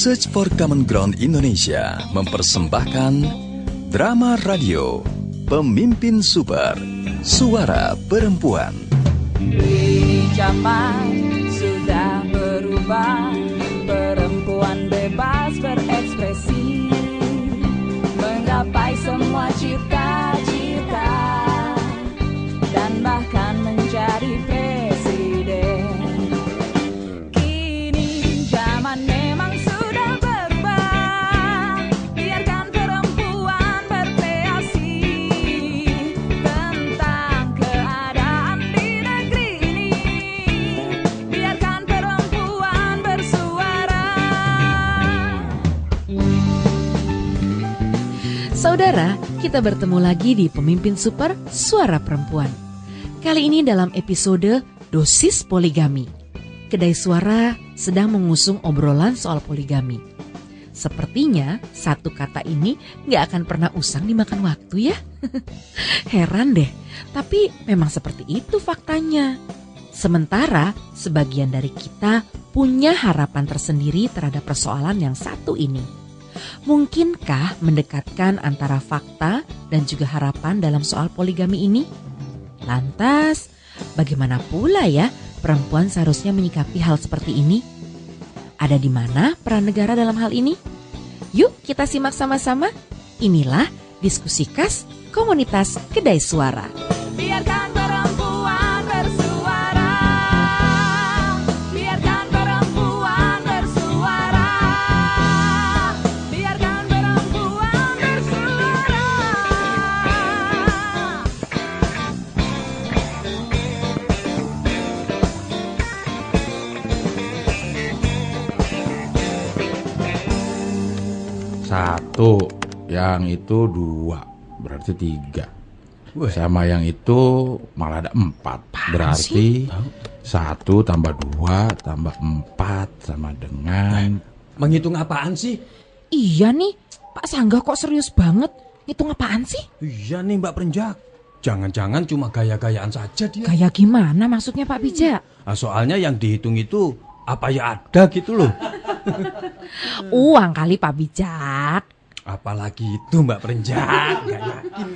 Search for Common Ground Indonesia mempersembahkan drama radio Pemimpin Super, Suara Perempuan. Zaman sudah berubah, perempuan bebas berekspresi, menggapai semua cita-cita, dan bahkan menjadi presiden. Kini zaman memang sudah berubah, biarkan perempuan berkreasi tentang keadaan di negeri ini, biarkan perempuan bersuara. Saudara, kita bertemu lagi di Pemimpin Super, Suara Perempuan. Kali ini dalam episode Dosis Poligami. Kedai Suara sedang mengusung obrolan soal poligami. Sepertinya satu kata ini gak akan pernah usang dimakan waktu ya. Heran deh, tapi memang seperti itu faktanya. Sementara sebagian dari kita punya harapan tersendiri terhadap persoalan yang satu ini. Mungkinkah mendekatkan antara fakta dan juga harapan dalam soal poligami ini? Lantas, bagaimana pula ya perempuan seharusnya menyikapi hal seperti ini? Ada di mana peran negara dalam hal ini? Yuk kita simak sama-sama. Inilah diskusi khas komunitas Kedai Suara. Biarkan perempuan bersuara, biarkan perempuan bersuara, biarkan perempuan bersuara. Satu, yang itu 2, berarti 3. Sama yang itu malah ada 4, berarti 1 tambah 2 tambah 4 sama dengan... Menghitung apaan sih? Iya nih, Pak Sangga kok serius banget? Ngitung apaan sih? Iya nih Mbak Perenjak. Jangan-jangan cuma gaya-gayaan saja dia. Kayak gimana maksudnya Pak Bijak? Soalnya yang dihitung itu apa ya ada gitu loh. Uang kali Pak Bijak. Apalagi itu Mbak Perenjak. Gak yakin.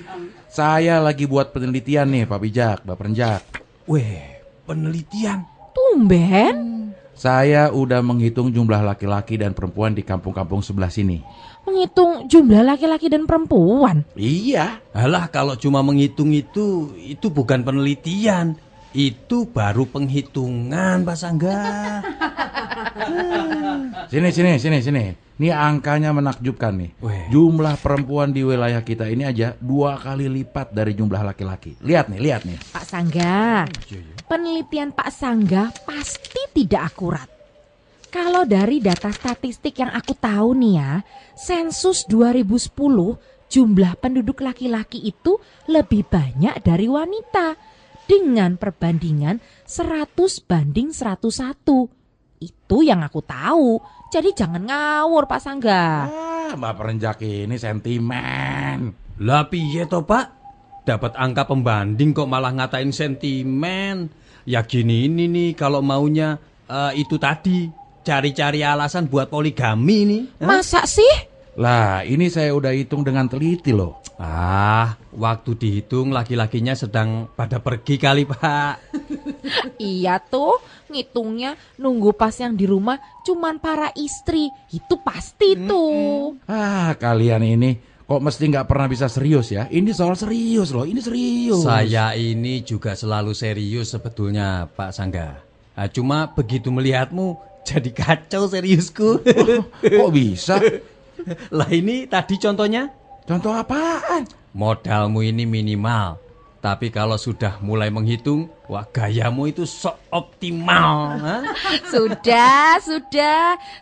Saya lagi buat penelitian nih Pak Bijak, Mbak Perenjak. Weh, penelitian. Tumben. Saya udah menghitung jumlah laki-laki dan perempuan di kampung-kampung sebelah sini. Menghitung jumlah laki-laki dan perempuan. Iya. Alah, kalau cuma menghitung itu bukan penelitian. Itu baru penghitungan Pak Sangga. Sini. Ini angkanya menakjubkan nih. Weh. Jumlah perempuan di wilayah kita ini aja 2 kali lipat dari jumlah laki-laki. Lihat nih. Pak Sangga, penelitian Pak Sangga pasti tidak akurat. Kalau dari data statistik yang aku tahu nih ya, sensus 2010 jumlah penduduk laki-laki itu lebih banyak dari wanita dengan perbandingan 100:101. Itu yang aku tahu. Jadi jangan ngawur Pak Sangga. Mbak Perenjak ini sentimen. Lah piye toh Pak? Dapat angka pembanding kok malah ngatain sentimen. Ya gini ini nih kalau maunya itu tadi. Cari-cari alasan buat poligami nih. Masa sih? Lah ini saya udah hitung dengan teliti loh. Waktu dihitung laki-lakinya sedang pada pergi kali Pak. Iya tuh, ngitungnya nunggu pas yang di rumah cuman para istri. Itu pasti tuh. Kalian ini kok mesti nggak pernah bisa serius ya? Ini soal serius loh, ini serius. Saya ini juga selalu serius sebetulnya Pak Sangga. Cuma begitu melihatmu jadi kacau seriusku. Kok bisa? Lah ini tadi contohnya. Contoh apaan? Modalmu ini minimal. Tapi kalau sudah mulai menghitung, wah gayamu itu sok optimal. Sudah.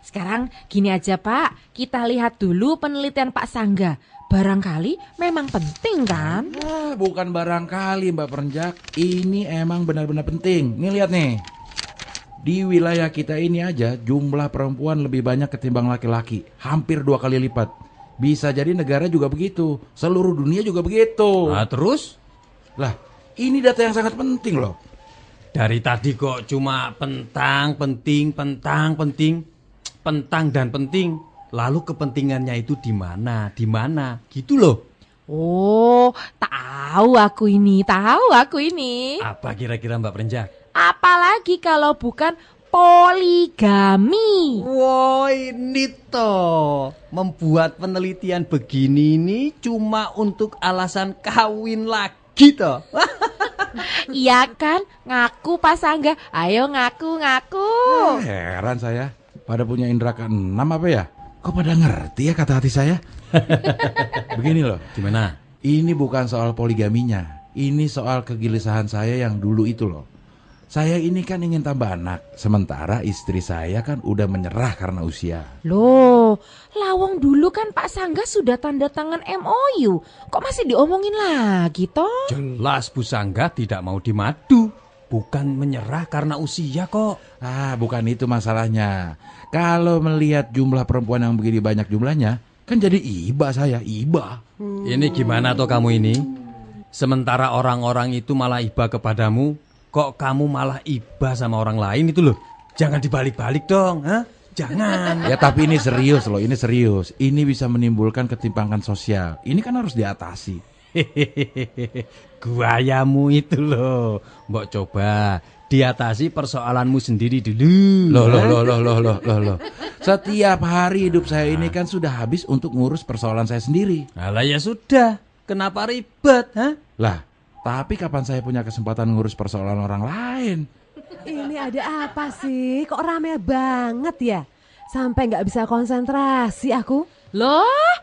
Sekarang gini aja Pak, kita lihat dulu penelitian Pak Sangga. Barangkali memang penting kan? Bukan barangkali Mbak Perenjak, ini emang benar-benar penting. Nih lihat nih. Di wilayah kita ini aja jumlah perempuan lebih banyak ketimbang laki-laki. Hampir 2 kali lipat. Bisa jadi negara juga begitu. Seluruh dunia juga begitu. Terus? Lah, ini data yang sangat penting loh. Dari tadi kok cuma penting. pentang dan penting. Lalu kepentingannya itu di mana? Di mana? Gitu loh. Oh, tahu aku ini. Apa kira-kira Mbak Prenjak? Apalagi kalau bukan poligami. Woi, Nito, membuat penelitian begini ini cuma untuk alasan kawin lagi toh. Iya kan? Ngaku Pak Sangga. Ayo ngaku. Heran saya. Pada punya indera keenam apa ya? Kok pada ngerti ya kata hati saya? Begini loh. Gimana? Ini bukan soal poligaminya. Ini soal kegelisahan saya yang dulu itu loh. Saya ini kan ingin tambah anak. Sementara istri saya kan udah menyerah karena usia. Loh, lawang dulu kan Pak Sangga sudah tanda tangan MOU. Kok masih diomongin lagi toh? Jelas Bu Sangga tidak mau dimadu. Bukan menyerah karena usia kok. Bukan itu masalahnya. Kalau melihat jumlah perempuan yang begini banyak jumlahnya, kan jadi iba saya, iba. Ini gimana toh kamu ini? Sementara orang-orang itu malah iba kepadamu, kok kamu malah iba sama orang lain itu loh. Jangan dibalik-balik dong, ha? Jangan. Ya tapi ini serius loh, ini serius. Ini bisa menimbulkan ketimpangan sosial. Ini kan harus diatasi. Guayamu itu loh. Mbok coba diatasi persoalanmu sendiri dulu. Loh. Setiap hari hidup saya ini kan sudah habis untuk ngurus persoalan saya sendiri. Alah ya sudah, kenapa ribet, ha? Lah, tapi kapan saya punya kesempatan ngurus persoalan orang lain? Ini ada apa sih? Kok rame banget ya? Sampai nggak bisa konsentrasi aku. Loh,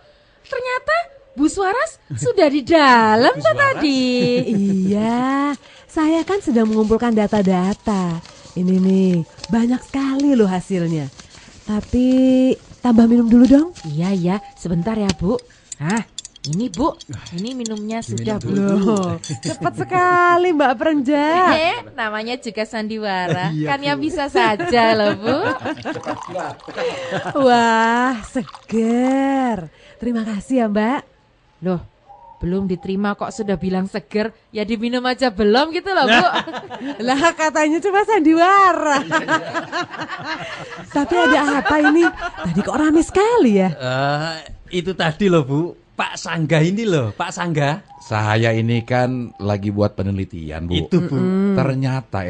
ternyata Bu Suaras sudah di dalam toh tadi. Iya, saya kan sedang mengumpulkan data-data. Ini nih, banyak sekali loh hasilnya. Tapi tambah minum dulu dong. Iya, sebentar ya Bu. Ini Bu, ini minumnya sudah Bu. Loh, cepat sekali Mbak Prenjak. Namanya juga sandiwara. Kan ya bisa saja loh Bu. Wah, seger. Terima kasih ya Mbak. Loh, belum diterima kok sudah bilang seger. Ya diminum aja belum gitu loh Bu. Lah katanya cuma sandiwara. Tapi ada apa ini? Tadi kok rame sekali ya? Itu tadi loh Bu, Pak Sangga ini loh, Pak Sangga. Saya ini kan lagi buat penelitian, Bu. Itu Bu. Ternyata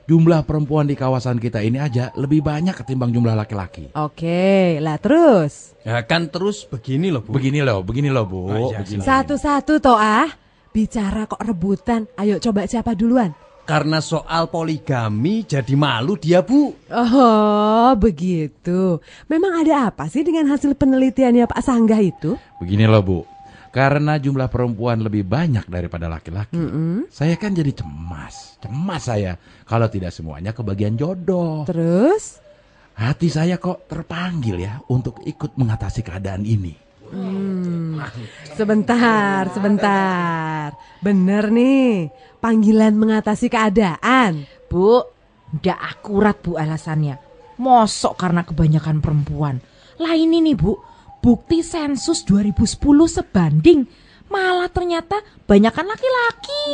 jumlah perempuan di kawasan kita ini aja lebih banyak ketimbang jumlah laki-laki. Oke, lah terus? Ya kan terus begini loh Bu. Begini loh, Bu. Iya, Begini. Satu-satu toh bicara kok rebutan. Ayo coba siapa duluan? Karena soal poligami jadi malu dia Bu. Oh begitu. Memang ada apa sih dengan hasil penelitiannya Pak Sangga itu? Begini loh Bu, karena jumlah perempuan lebih banyak daripada laki-laki, saya kan jadi cemas saya kalau tidak semuanya kebagian jodoh. Terus? Hati saya kok terpanggil ya untuk ikut mengatasi keadaan ini. Sebentar. Bener nih, panggilan mengatasi keadaan. Bu, udah akurat Bu alasannya. Mosok karena kebanyakan perempuan. Lah ini nih Bu, bukti sensus 2010 sebanding. Malah ternyata banyakan laki-laki.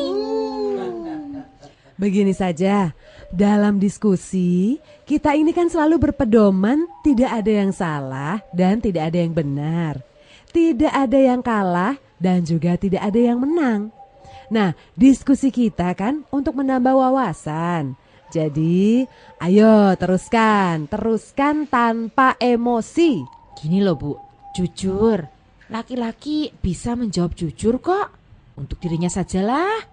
Begini saja, dalam diskusi, kita ini kan selalu berpedoman tidak ada yang salah dan tidak ada yang benar. Tidak ada yang kalah dan juga tidak ada yang menang. Nah, diskusi kita kan untuk menambah wawasan. Jadi, ayo teruskan tanpa emosi. Gini loh Bu, jujur. Laki-laki bisa menjawab jujur kok. Untuk dirinya sajalah.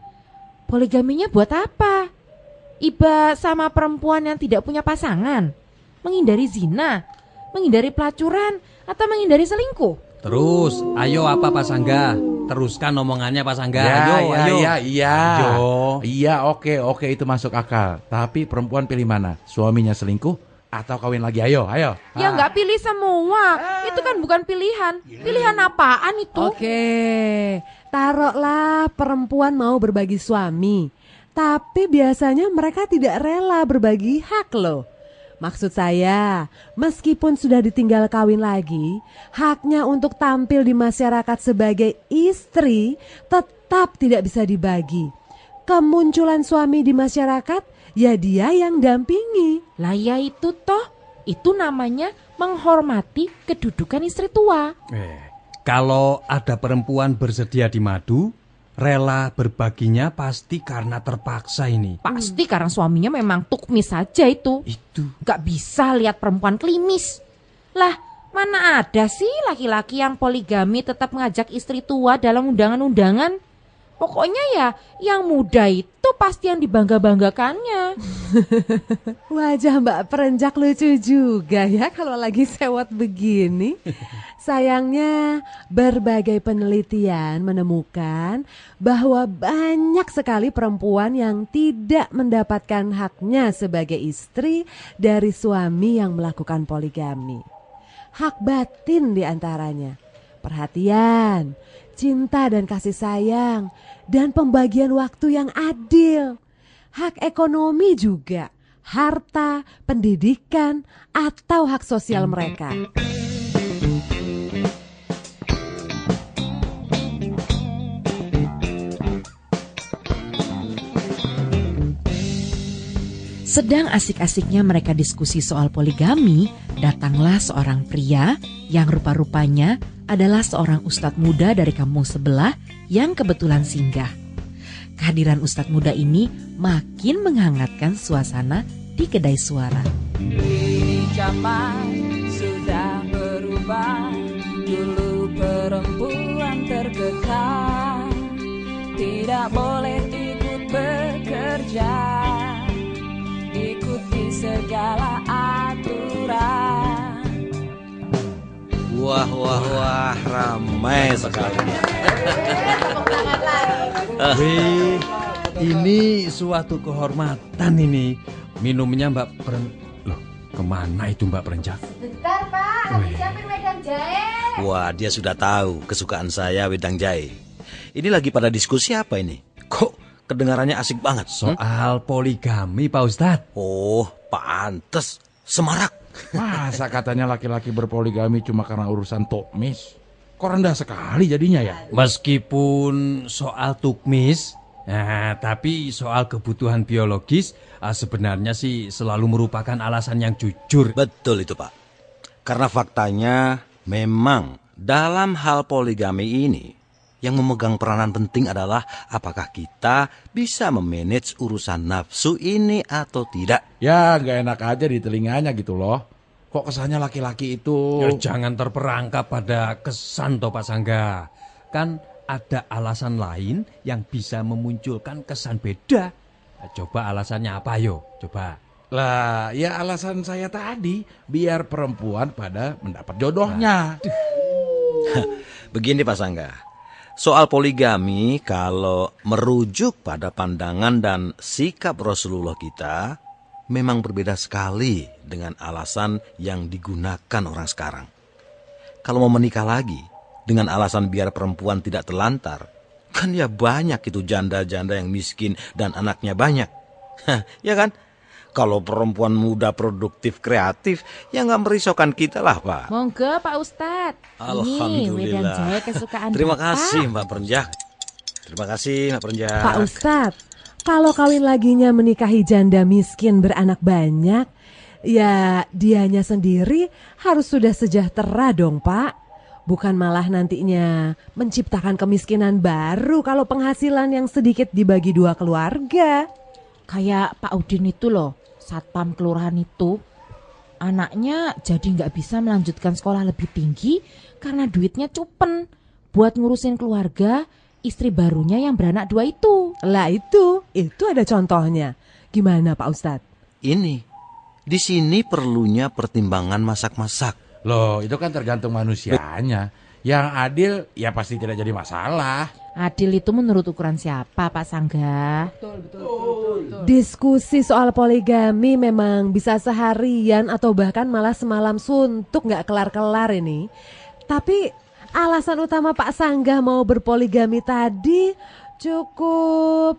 Poligaminya buat apa? Iba sama perempuan yang tidak punya pasangan? Menghindari zina? Menghindari pelacuran? Atau menghindari selingkuh? Terus, ayo apa Pak Sangga? Teruskan omongannya Pak Sangga. Ayo. Iya, oke itu masuk akal. Tapi perempuan pilih mana? Suaminya selingkuh atau kawin lagi? Ayo. Ya nggak pilih semua. Itu kan bukan pilihan. Pilihan apaan itu? Oke, taruhlah perempuan mau berbagi suami. Tapi biasanya mereka tidak rela berbagi hak loh. Maksud saya, meskipun sudah ditinggal kawin lagi, haknya untuk tampil di masyarakat sebagai istri tetap tidak bisa dibagi. Kemunculan suami di masyarakat, ya dia yang dampingi. Lah ya itu toh, Itu namanya menghormati kedudukan istri tua. Kalau ada perempuan bersedia di madu, rela berbaginya pasti karena terpaksa ini. Pasti karena suaminya memang tukmis saja itu. Itu. Gak bisa lihat perempuan klimis. Lah, mana ada sih laki-laki yang poligami tetap mengajak istri tua dalam undangan-undangan? Pokoknya ya, yang muda itu pasti yang dibangga-banggakannya. Wajah Mbak Perenjak lucu juga ya kalau lagi sewot begini. Sayangnya berbagai penelitian menemukan bahwa banyak sekali perempuan yang tidak mendapatkan haknya sebagai istri dari suami yang melakukan poligami. Hak batin diantaranya, perhatian, cinta dan kasih sayang, dan pembagian waktu yang adil. Hak ekonomi juga, harta, pendidikan, atau hak sosial mereka. Sedang asik-asiknya mereka diskusi soal poligami, datanglah seorang pria yang rupa-rupanya adalah seorang ustadz muda dari kampung sebelah yang kebetulan singgah. Kehadiran ustadz muda ini makin menghangatkan suasana di kedai suara. Ini zaman sudah berubah. Dulu perempuan terkekang, tidak boleh ikut bekerja, ikuti segala aturan. Wah, ramai sekali. Wih, ini suatu kehormatan ini. Minumnya Mbak Loh, kemana itu Mbak Perenjak? Bentar Pak, lagi siapin wedang jahe. Wah, dia sudah tahu kesukaan saya wedang jahe. Ini lagi pada diskusi apa ini? Kok kedengarannya asik banget? Soal poligami Pak Ustadz. Oh, pantes. Semarak. Masa katanya laki-laki berpoligami cuma karena urusan tukmis? Kok rendah sekali jadinya ya? Meskipun soal tukmis, tapi soal kebutuhan biologis sebenarnya sih selalu merupakan alasan yang jujur. Betul itu Pak. Karena faktanya memang dalam hal poligami ini yang memegang peranan penting adalah apakah kita bisa memanage urusan nafsu ini atau tidak. Ya gak enak aja di telinganya gitu loh. Kok kesannya laki-laki itu... Ya, jangan terperangkap pada kesan toh Pak Sangga. Kan ada alasan lain yang bisa memunculkan kesan beda. Nah, coba alasannya apa yo? Coba. Lah ya alasan saya tadi, biar perempuan pada mendapat jodohnya. Begini Pak Sangga. Soal poligami, kalau merujuk pada pandangan dan sikap Rasulullah kita, memang berbeda sekali dengan alasan yang digunakan orang sekarang. Kalau mau menikah lagi, dengan alasan biar perempuan tidak terlantar, kan ya banyak itu janda-janda yang miskin dan anaknya banyak. Ya kan? Kalau perempuan muda produktif kreatif, ya nggak merisaukan kita lah Pak. Monggo Pak Ustadz. Ini Alhamdulillah. wedang jahe kesukaan Terima Bapak. kasih Mbak Perenjak. Terima kasih Mbak Perenjak. Pak Ustadz, kalau kawin laginya menikahi janda miskin beranak banyak, ya dianya sendiri harus sudah sejahtera dong Pak. Bukan malah nantinya menciptakan kemiskinan baru kalau penghasilan yang sedikit dibagi dua keluarga. Kayak Pak Udin itu loh, satpam kelurahan itu. Anaknya jadi nggak bisa melanjutkan sekolah lebih tinggi karena duitnya cupen buat ngurusin keluarga istri barunya yang beranak dua itu. Lah itu ada contohnya. Gimana Pak Ustadz? Ini, di sini perlunya pertimbangan masak-masak. Loh itu kan tergantung manusianya. Yang adil ya pasti tidak jadi masalah. Adil itu menurut ukuran siapa Pak Sangga? Diskusi soal poligami memang bisa seharian atau bahkan malah semalam suntuk nggak kelar-kelar ini. Tapi alasan utama Pak Sangga mau berpoligami tadi cukup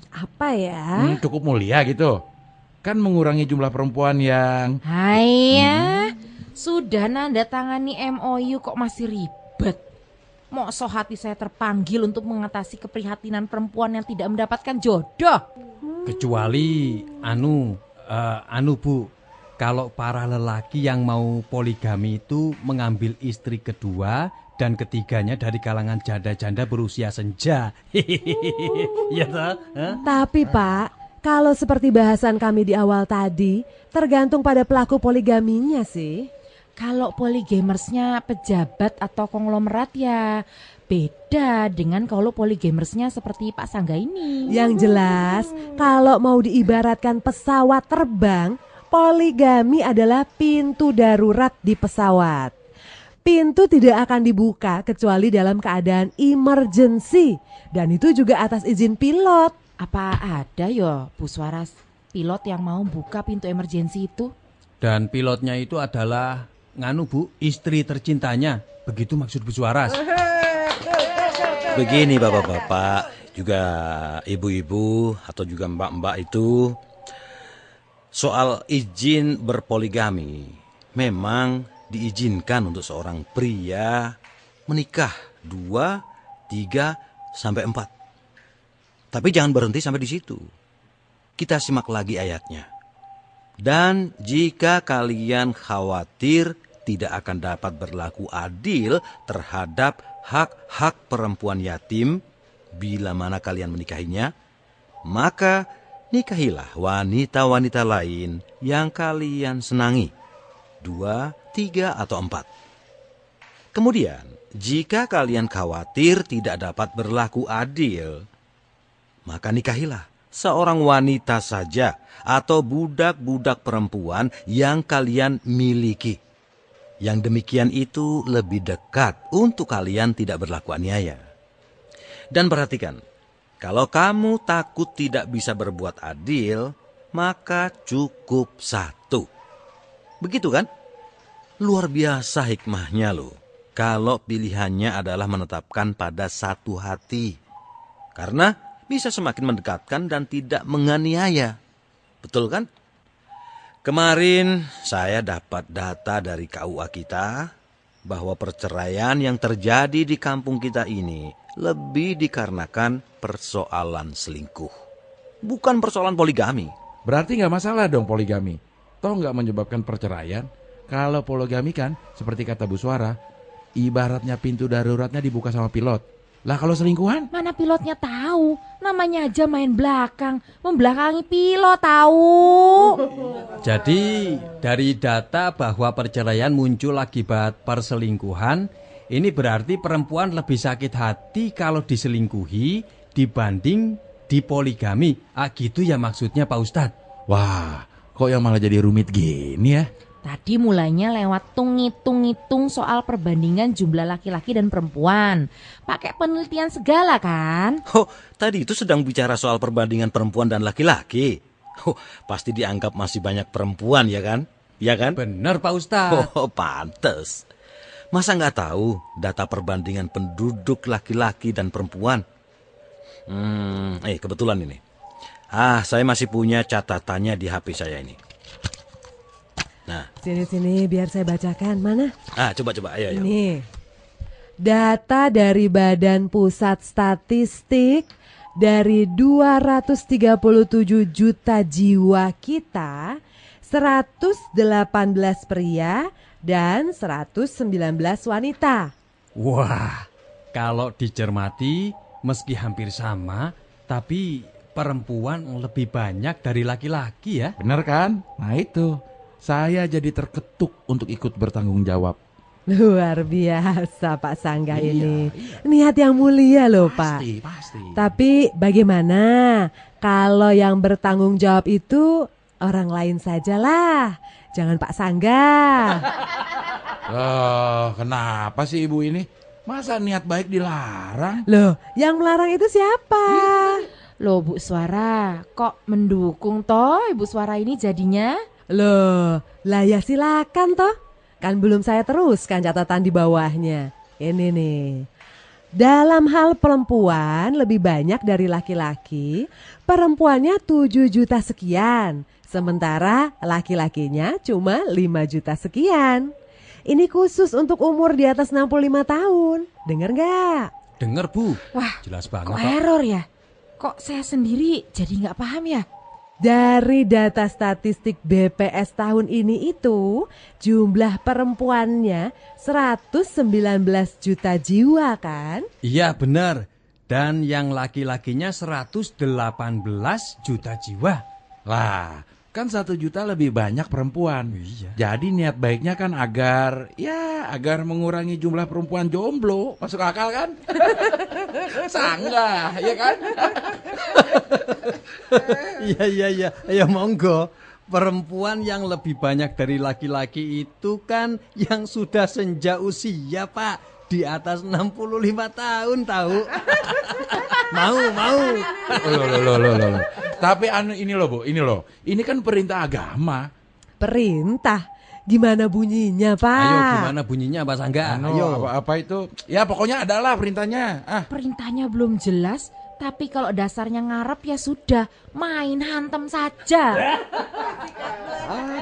apa ya? Cukup mulia gitu. Kan mengurangi jumlah perempuan yang... Haiya, sudah nanda tangani MOU kok masih ribet. Mosok hati saya terpanggil untuk mengatasi keprihatinan perempuan yang tidak mendapatkan jodoh. Kecuali Bu, kalau para lelaki yang mau poligami itu mengambil istri kedua dan ketiganya dari kalangan janda-janda berusia senja. Iya toh? Tapi Pak, kalau seperti bahasan kami di awal tadi, tergantung pada pelaku poligaminya sih. Kalau poligamersnya pejabat atau konglomerat ya beda dengan kalau poligamersnya seperti Pak Sangga ini. Yang jelas, kalau mau diibaratkan pesawat terbang, poligami adalah pintu darurat di pesawat. Pintu tidak akan dibuka kecuali dalam keadaan emergency, dan itu juga atas izin pilot. Apa ada ya Bu Suara pilot yang mau buka pintu emergensi itu? Dan pilotnya itu adalah Bu, istri tercintanya. Begitu maksud Bu Suaras. Begini bapak-bapak, juga ibu-ibu atau juga mbak-mbak itu, soal izin berpoligami memang diizinkan untuk seorang pria menikah 2, 3, sampai 4. Tapi jangan berhenti sampai di situ. Kita simak lagi ayatnya. Dan jika kalian khawatir tidak akan dapat berlaku adil terhadap hak-hak perempuan yatim bila mana kalian menikahinya, maka nikahilah wanita-wanita lain yang kalian senangi, 2, 3, atau 4. Kemudian, jika kalian khawatir tidak dapat berlaku adil, maka nikahilah seorang wanita saja atau budak-budak perempuan yang kalian miliki. Yang demikian itu lebih dekat untuk kalian tidak berlaku aniaya. Dan perhatikan, kalau kamu takut tidak bisa berbuat adil, maka cukup 1. Begitu kan? Luar biasa hikmahnya loh. Kalau pilihannya adalah menetapkan pada satu hati. Karena bisa semakin mendekatkan dan tidak menganiaya. Betul kan? Kemarin saya dapat data dari KUA kita bahwa perceraian yang terjadi di kampung kita ini lebih dikarenakan persoalan selingkuh. Bukan persoalan poligami. Berarti nggak masalah dong poligami. Toh nggak menyebabkan perceraian. Kalau poligami kan, seperti kata Bu Suara, ibaratnya pintu daruratnya dibuka sama pilot. Lah kalau selingkuhan? Mana pilotnya tahu? Namanya aja main belakang, membelakangi pilot tahu. Jadi dari data bahwa perceraian muncul akibat perselingkuhan, ini berarti perempuan lebih sakit hati kalau diselingkuhi dibanding dipoligami. Gitu ya maksudnya Pak Ustadz. Wah, kok yang malah jadi rumit gini ya? Tadi mulainya lewat ngitung-ngitung soal perbandingan jumlah laki-laki dan perempuan. Pakai penelitian segala kan? Oh, tadi itu sedang bicara soal perbandingan perempuan dan laki-laki. Oh, pasti dianggap masih banyak perempuan ya kan? Ya kan? Benar Pak Ustadz. Oh, pantes. Masa nggak tahu data perbandingan penduduk laki-laki dan perempuan? Kebetulan ini. Saya masih punya catatannya di HP saya ini. Nah, Sini biar saya bacakan. Mana? coba ayo. Ini data dari Badan Pusat Statistik dari 237 juta jiwa kita, 118 pria dan 119 wanita. Wah, kalau dicermati meski hampir sama, tapi perempuan lebih banyak dari laki-laki ya. Bener kan? Nah itu, saya jadi terketuk untuk ikut bertanggung jawab. Luar biasa Pak Sangga ini. Iya. Niat yang mulia loh Pak. Pasti. Tapi bagaimana kalau yang bertanggung jawab itu orang lain sajalah, jangan Pak Sangga. Kenapa sih ibu ini? Masa niat baik dilarang? Loh, yang melarang itu siapa? Loh Bu Suara, kok mendukung toh Ibu Suara ini jadinya? Loh, lah ya silakan toh. Kan belum saya teruskan catatan di bawahnya. Ini nih. Dalam hal perempuan lebih banyak dari laki-laki, perempuannya 7 juta sekian. Sementara laki-lakinya cuma 5 juta sekian. Ini khusus untuk umur di atas 65 tahun. Dengar nggak? Dengar Bu. Wah, jelas kok banget. error ya? Kok saya sendiri jadi nggak paham ya? Dari data statistik BPS tahun ini itu, jumlah perempuannya 119 juta jiwa kan? Iya benar. Dan yang laki-lakinya 118 juta jiwa. Lah, kan 1 juta lebih banyak perempuan. Iya. Jadi niat baiknya kan agar mengurangi jumlah perempuan jomblo. Masuk akal kan? Sanggah, ya kan? Iya. Ya monggo. Perempuan yang lebih banyak dari laki-laki itu kan yang sudah senja usia, Pak. Di atas 65 tahun tahu. Mau. Loh. Tapi ini loh, Bu, ini kan perintah agama. Perintah? Gimana bunyinya, Pak? Ayo gimana bunyinya Pak Sangga? Ayo. Apa itu? Ya pokoknya adalah perintahnya. Perintahnya belum jelas, tapi kalau dasarnya ngarep ya sudah, main hantem saja.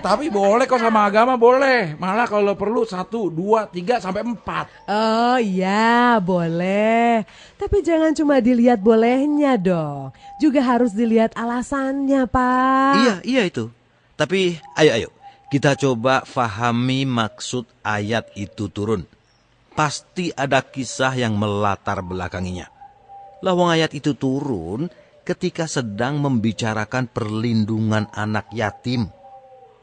Tapi boleh kok sama agama boleh. Malah kalau perlu 1, 2, 3 sampai 4. Oh iya, boleh. Tapi jangan cuma dilihat bolehnya dong. Juga harus dilihat alasannya, Pak. Iya itu. Tapi ayo. Kita coba fahami maksud ayat itu turun. Pasti ada kisah yang melatar belakanginya. Lawang ayat itu turun ketika sedang membicarakan perlindungan anak yatim.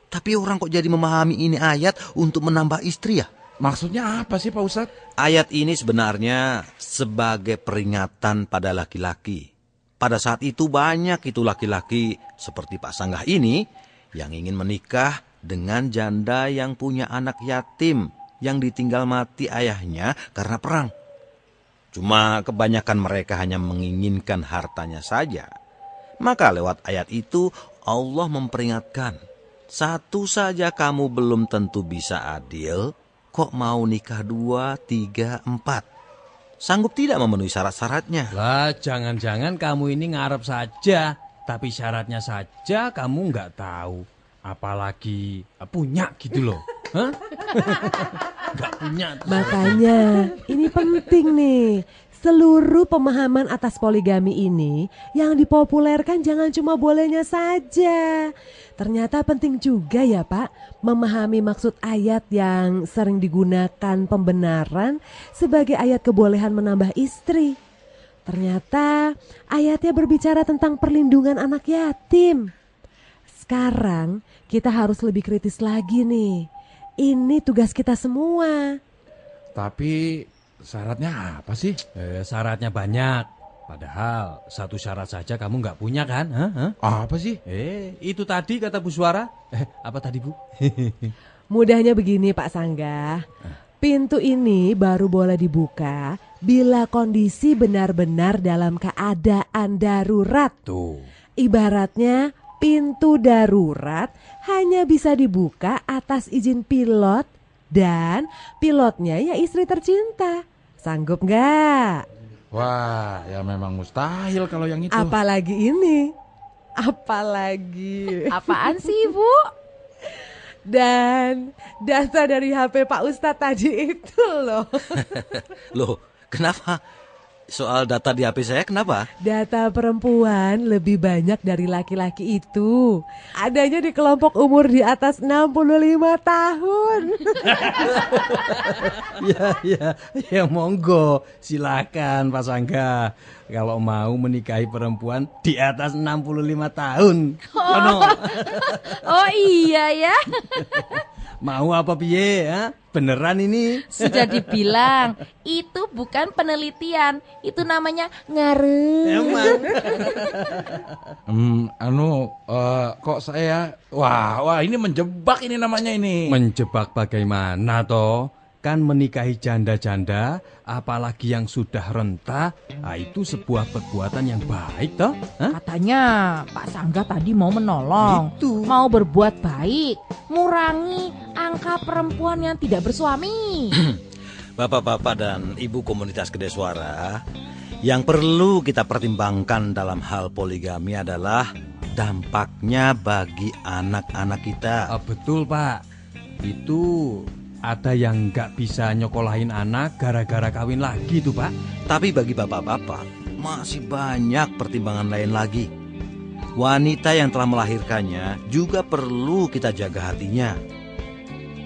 Tapi orang kok jadi memahami ini ayat untuk menambah istri ya? Maksudnya apa sih Pak Ustadz? Ayat ini sebenarnya sebagai peringatan pada laki-laki. Pada saat itu banyak itu laki-laki seperti Pak Sanggah ini yang ingin menikah dengan janda yang punya anak yatim yang ditinggal mati ayahnya karena perang. Cuma kebanyakan mereka hanya menginginkan hartanya saja. Maka lewat ayat itu Allah memperingatkan, satu saja kamu belum tentu bisa adil, kok mau nikah 2, 3, 4. Sanggup tidak memenuhi syarat-syaratnya? Lah jangan-jangan kamu ini ngarep saja, tapi syaratnya saja kamu nggak tahu. Apalagi punya gitu loh. Hah? Nggak punya. Makanya ini penting nih. Seluruh pemahaman atas poligami ini yang dipopulerkan jangan cuma bolehnya saja. Ternyata penting juga ya Pak, memahami maksud ayat yang sering digunakan pembenaran sebagai ayat kebolehan menambah istri. Ternyata ayatnya berbicara tentang perlindungan anak yatim. Sekarang kita harus lebih kritis lagi nih. Ini tugas kita semua. Tapi syaratnya apa sih? Syaratnya banyak. Padahal satu syarat saja kamu nggak punya kan? Hah? Apa sih? Itu tadi kata Bu Suara. Apa tadi Bu? Mudahnya begini Pak Sanggah. Pintu ini baru boleh dibuka bila kondisi benar-benar dalam keadaan darurat. Tuh. Ibaratnya pintu darurat hanya bisa dibuka atas izin pilot dan pilotnya ya istri tercinta. Sanggup nggak? Wah, ya memang mustahil kalau yang itu. Apalagi ini. Apalagi. Apaan sih Bu? Dan data dari HP Pak Ustadz tadi itu loh. Loh, kenapa? Soal data di HP saya kenapa? Data perempuan lebih banyak dari laki-laki itu. Adanya di kelompok umur di atas 65 tahun. Ya monggo, silakan Pak Sangga. Kalau mau menikahi perempuan di atas 65 tahun. Oh iya ya. Mau apa piye ya? Beneran ini? Sudah dibilang, itu bukan penelitian, itu namanya ngarep. Emang? Kok saya wah ini menjebak ini namanya ini. Menjebak bagaimana toh? Kan menikahi janda-janda, apalagi yang sudah renta, itu sebuah perbuatan yang baik toh? Hah? Katanya Pak Sangga tadi mau menolong, Itu. mau berbuat baik, ngurangi angka perempuan yang tidak bersuami. Bapak-bapak dan ibu komunitas Kedai Suara, yang perlu kita pertimbangkan dalam hal poligami adalah dampaknya bagi anak-anak kita. Betul Pak, itu ada yang nggak bisa nyokolahin anak gara-gara kawin lagi tuh Pak. Tapi bagi bapak-bapak masih banyak pertimbangan lain lagi. wanita yang telah melahirkannya juga perlu kita jaga hatinya.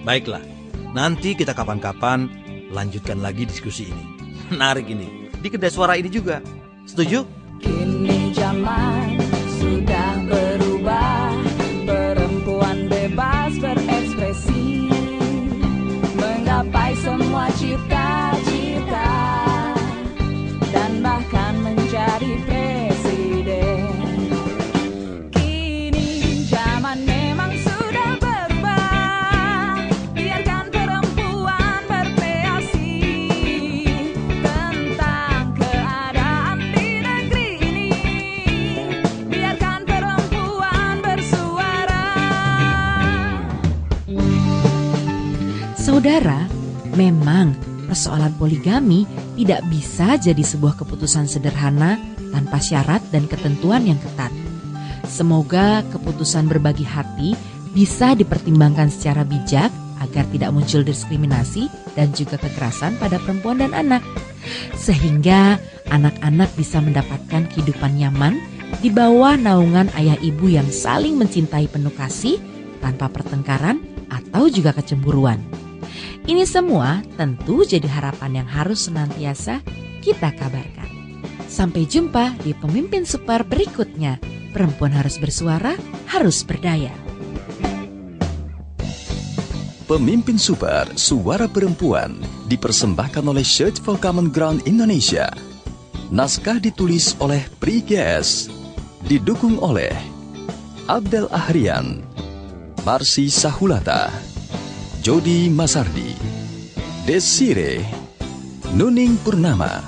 Baiklah, nanti kita kapan-kapan lanjutkan lagi diskusi ini. Menarik ini, di Kedai Suara ini juga. Setuju? Kini zaman sudah berubah, perempuan bebas berekspresi, menggapai semua cita-cita, dan bahkan menjadi presiden. Kini zaman memang sudah berubah, biarkan perempuan berkreasi tentang keadaan di negeri ini, biarkan perempuan bersuara. Saudara, memang persoalan poligami tidak bisa jadi sebuah keputusan sederhana tanpa syarat dan ketentuan yang ketat. Semoga keputusan berbagi hati bisa dipertimbangkan secara bijak agar tidak muncul diskriminasi dan juga kekerasan pada perempuan dan anak. Sehingga anak-anak bisa mendapatkan kehidupan nyaman di bawah naungan ayah ibu yang saling mencintai penuh kasih tanpa pertengkaran atau juga kecemburuan. Ini semua tentu jadi harapan yang harus senantiasa kita kabarkan. Sampai jumpa di Pemimpin Super berikutnya. Perempuan harus bersuara, harus berdaya. Pemimpin Super Suara Perempuan dipersembahkan oleh Search for Common Ground Indonesia. Naskah ditulis oleh Pri GS, didukung oleh Abdel Ahrian, Marsi Sahulata, Jody Masardi, Desire, Nuning Purnama,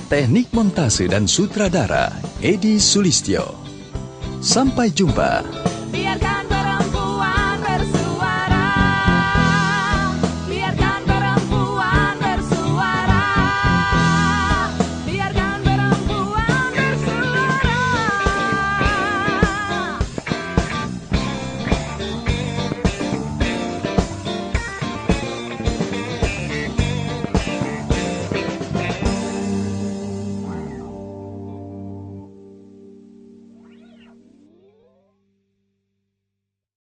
teknik montase dan sutradara Edi Sulistyo. Sampai jumpa.